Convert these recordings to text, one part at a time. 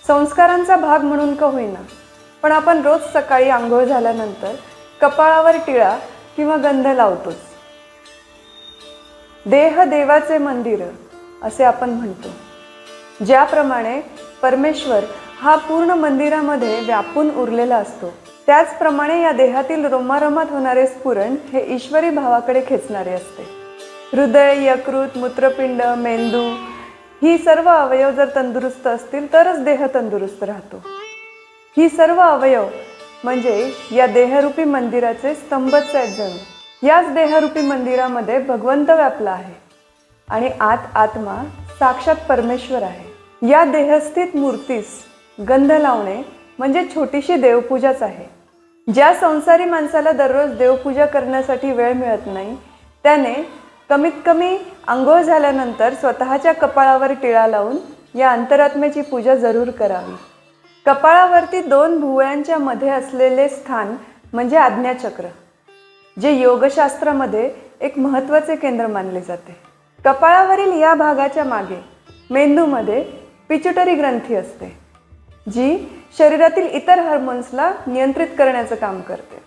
संस्कारांचा भाग म्हणून का होईना, पण आपण रोज सकाळी आंघोळ झाल्यानंतर कपाळावर टिळा किंवा गंध लावतोच। देह देवाचे मंदिर असे आपण म्हणतो। ज्याप्रमाणे परमेश्वर हा पूर्ण मंदिरामध्ये व्यापून उरलेला असतो, त्याचप्रमाणे या देहातील रोमारोमात होणारे स्फुरण हे ईश्वरी भावाकडे खेचणारे असते। हृदय, यकृत, मूत्रपिंड, मेंदू ही सर्व अवयव जर तंदुरुस्त असतील तरच देह तंदुरुस्त राहतो। ही सर्व अवयव म्हणजे या देहरूपी मंदिराचे स्तंभच आहेत जणू। याच देहरूपी मंदिरामध्ये भगवंत व्यापला आहे आणि आत आत्मा साक्षात परमेश्वर आहे। या देहस्थित मूर्तीस गंध लावणे म्हणजे छोटीशी देवपूजाच आहे। ज्या संसारी माणसाला दररोज देवपूजा करण्यासाठी वेळ मिळत नाही, त्याने कमीत कमी अंघोळ झाल्यानंतर स्वतःच्या कपाळावर टिळा लावून या अंतरात्म्याची पूजा जरूर करावी। कपाळावरती 2 भुवयांच्या मध्ये असलेले स्थान म्हणजे आज्ञाचक्र, जे योगशास्त्रामध्ये एक महत्त्वाचे केंद्र मानले जाते। कपाळावरील या भागाच्या मागे मेंदूमध्ये पिट्युटरी ग्रंथी असते, जी शरीरातील इतर हार्मोन्सला नियंत्रित करण्याचं काम करते।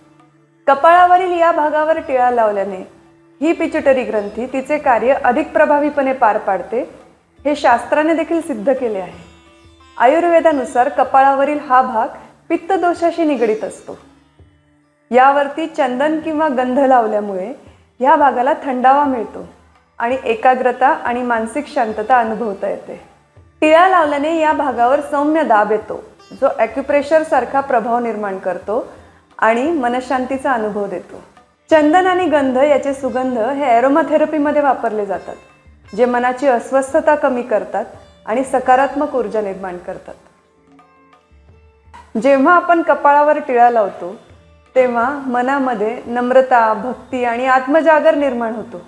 कपाळावरील या भागावर टिळा लावल्याने ही पिट्युटरी ग्रंथी तिचे कार्य अधिक प्रभावीपणे पार पाडते, हे शास्त्राने देखील सिद्ध केले आहे। आयुर्वेदानुसार कपाळावरील हा भाग पित्त दोषाशी निगडित असतो। यावरती चंदन किंवा गंध लावल्यामुळे ह्या भागाला थंडावा मिळतो आणि एकाग्रता आणि मानसिक शांतता अनुभवता येते। टिळा लावल्याने या भागावर सौम्य दाब येतो, जो ॲक्युप्रेशर सारखा प्रभाव निर्माण करतो आणि मनशांतीचा अनुभव देतो। चंदन आणि गंध याचे सुगंध हे ॲरोमाथेरपीमध्ये वापरले जातात, जे मनाची अस्वस्थता कमी करतात आणि सकारात्मक ऊर्जा निर्माण करतात। जेव्हा आपण कपाळावर टिळा लावतो तेव्हा मनामध्ये नम्रता, भक्ती आणि आत्मजागर निर्माण होतो,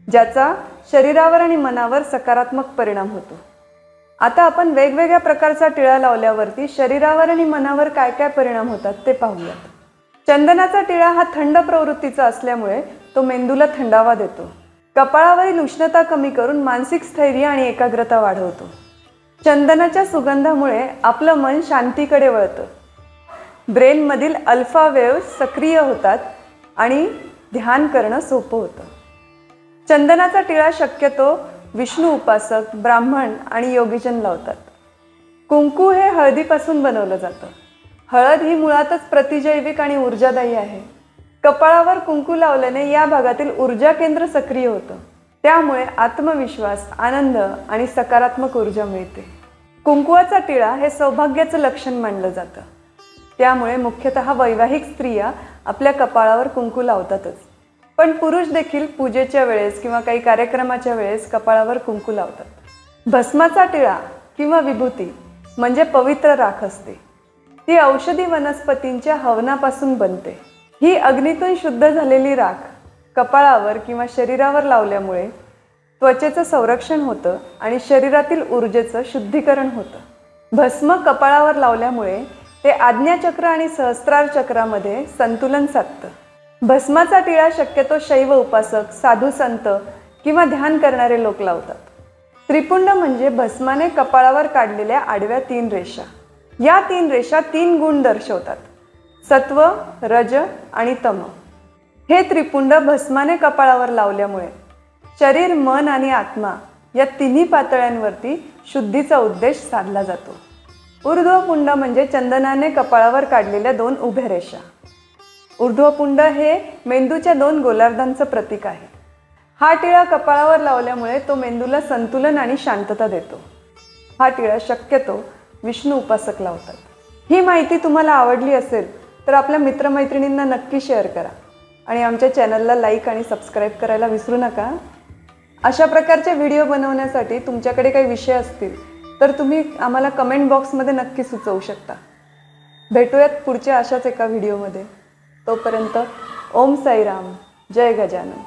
ज्याचा शरीरावर आणि मनावर सकारात्मक परिणाम होतो। आता आपण वेगवेगळ्या प्रकारचा टिळा लावल्यावरती शरीरावर आणि मनावर काय काय परिणाम होतात ते पाहूयात। चंदनाचा टिळा हा थंड प्रवृत्तीचा असल्यामुळे तो मेंदूला थंडावा देतो। कपाळावरील उष्णता कमी करून मानसिक स्थैर्य आणि एकाग्रता वाढवतो। चंदनाच्या सुगंधामुळे आपलं मन शांतीकडे वळतं। ब्रेनमधील अल्फा वेव्ह सक्रिय होतात आणि ध्यान करणं सोपं होतं। चंदनाचा टिळा शक्यतो विष्णू उपासक, ब्राह्मण आणि योगीजन लावतात। कुंकू हे हळदीपासून बनवलं जातं। हळद ही मुळातच प्रतिजैविक आणि ऊर्जादायी आहे। कपाळावर कुंकू लावल्याने या भागातील ऊर्जा केंद्र सक्रिय होतं, त्यामुळे आत्मविश्वास, आनंद आणि सकारात्मक ऊर्जा मिळते। कुंकवाचा टिळा हे सौभाग्याचं लक्षण मानलं जातं, त्यामुळे मुख्यतः वैवाहिक स्त्रिया आपल्या कपाळावर कुंकू लावतातच, पण पुरुष देखील पूजेच्या वेळेस किंवा काही कार्यक्रमाच्या वेळेस कपाळावर कुंकू लावतात। भस्माचा टिळा किंवा विभूती म्हणजे पवित्र राख असते। ती औषधी वनस्पतींच्या हवनापासून बनते। ही अग्नीतून शुद्ध झालेली राख कपाळावर किंवा शरीरावर लावल्यामुळे त्वचेचं संरक्षण होतं आणि शरीरातील ऊर्जेचं शुद्धीकरण होतं। भस्म कपाळावर लावल्यामुळे ते आज्ञाचक्र आणि सहस्त्रार चक्रामध्ये संतुलन साधतं। भस्माचा टिळा शक्यतो शैव उपासक, साधू संत किंवा ध्यान करणारे लोक लावतात। त्रिपुंड म्हणजे भस्माने कपाळावर काढलेल्या आडव्या 3 रेषा। या 3 रेषा 3 गुण दर्शवतात: सत्व, रज आणि तम। हे त्रिपुंड भस्माने कपाळावर लावल्यामुळे शरीर, मन आणि आत्मा या तिन्ही पातळ्यांवरती शुद्धीचा उद्देश साधला जातो। ऊर्ध्वपुंड म्हणजे चंदनाने कपाळावर काढलेल्या 2 उभ्या रेषा। ऊर्ध्वपुंड हे मेंदूच्या 2 गोलार्धांचं प्रतीक आहे। हा टिळा कपाळावर लावल्यामुळे तो मेंदूला संतुलन आणि शांतता देतो। हा टिळा शक्यतो विष्णू उपासक लावतात। ही माहिती तुम्हाला आवडली असेल तर आपल्या मित्रमैत्रिणींना नक्की शेअर करा आणि आमच्या चॅनलला लाईक आणि सबस्क्राईब करायला विसरू नका। अशा प्रकारचे व्हिडिओ बनवण्यासाठी तुमच्याकडे काही विषय असतील तर तुम्ही आम्हाला कमेंट बॉक्समध्ये नक्की सुचवू शकता। भेटूयात पुढच्या अशाच एका व्हिडिओमध्ये। तोपर्यंत ओम साईराम, जय गजानन।